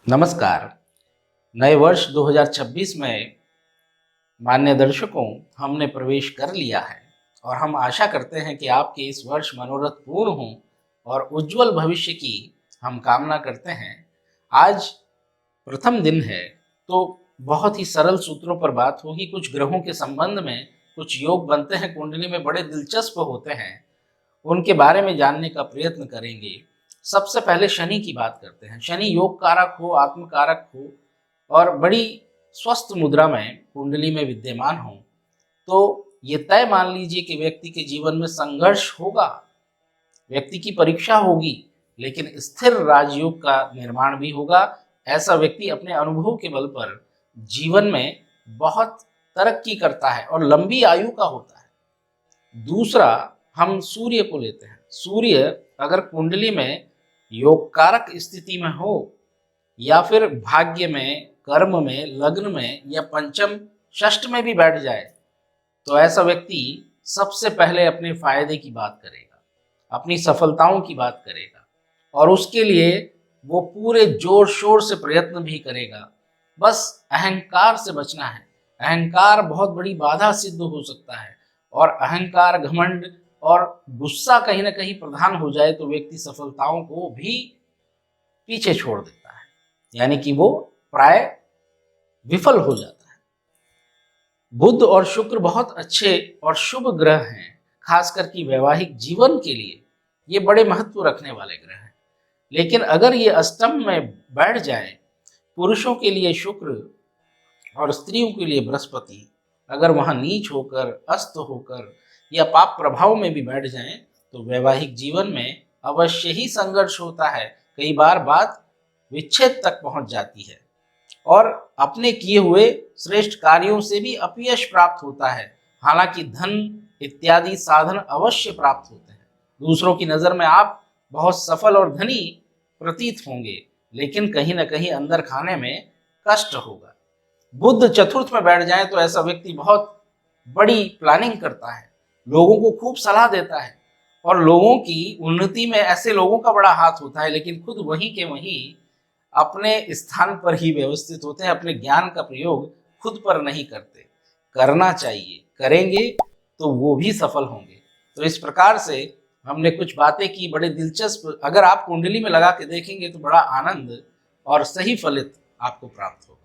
नमस्कार। नए वर्ष 2026 में मान्य दर्शकों, हमने प्रवेश कर लिया है और हम आशा करते हैं कि आपके इस वर्ष मनोरथ पूर्ण हों और उज्जवल भविष्य की हम कामना करते हैं। आज प्रथम दिन है, तो बहुत ही सरल सूत्रों पर बात होगी। कुछ ग्रहों के संबंध में कुछ योग बनते हैं, कुंडली में बड़े दिलचस्प होते हैं, उनके बारे में जानने का प्रयत्न करेंगे। सबसे पहले शनि की बात करते हैं। शनि योग कारक हो, आत्म कारक हो और बड़ी स्वस्थ मुद्रा में कुंडली में विद्यमान हो, तो ये तय मान लीजिए कि व्यक्ति के जीवन में संघर्ष होगा, व्यक्ति की परीक्षा होगी, लेकिन स्थिर राजयोग का निर्माण भी होगा। ऐसा व्यक्ति अपने अनुभव के बल पर जीवन में बहुत तरक्की करता है और लंबी आयु का होता है। दूसरा, हम सूर्य को लेते हैं। सूर्य अगर कुंडली में योग कारक स्थिति में हो या फिर भाग्य में, कर्म में, लग्न में या पंचम षष्ठ में भी बैठ जाए, तो ऐसा व्यक्ति सबसे पहले अपने फायदे की बात करेगा, अपनी सफलताओं की बात करेगा और उसके लिए वो पूरे जोर शोर से प्रयत्न भी करेगा। बस अहंकार से बचना है। अहंकार बहुत बड़ी बाधा सिद्ध हो सकता है और अहंकार, घमंड और गुस्सा कहीं ना कहीं प्रधान हो जाए तो व्यक्ति सफलताओं को भी पीछे छोड़ देता है, यानी कि वो प्राय विफल हो जाता है। बुध और शुक्र बहुत अच्छे और शुभ ग्रह हैं, खासकर कि वैवाहिक जीवन के लिए ये बड़े महत्व रखने वाले ग्रह हैं। लेकिन अगर ये अष्टम में बैठ जाए, पुरुषों के लिए शुक्र और स्त्रियों के लिए बृहस्पति अगर वहां नीच होकर, अस्त होकर या पाप प्रभाव में भी बैठ जाएं, तो वैवाहिक जीवन में अवश्य ही संघर्ष होता है। कई बार बात विच्छेद तक पहुंच जाती है और अपने किए हुए श्रेष्ठ कार्यों से भी अपयश प्राप्त होता है। हालांकि धन इत्यादि साधन अवश्य प्राप्त होते हैं। दूसरों की नज़र में आप बहुत सफल और धनी प्रतीत होंगे, लेकिन कहीं ना कहीं अंदर खाने में कष्ट होगा। बुध चतुर्थ में बैठ जाए तो ऐसा व्यक्ति बहुत बड़ी प्लानिंग करता है, लोगों को खूब सलाह देता है और लोगों की उन्नति में ऐसे लोगों का बड़ा हाथ होता है, लेकिन खुद वहीं के वहीं अपने स्थान पर ही व्यवस्थित होते हैं। अपने ज्ञान का प्रयोग खुद पर नहीं करते। करना चाहिए, करेंगे तो वो भी सफल होंगे। तो इस प्रकार से हमने कुछ बातें की, बड़े दिलचस्प। अगर आप कुंडली में लगा के देखेंगे तो बड़ा आनंद और सही फलित आपको प्राप्त होगा।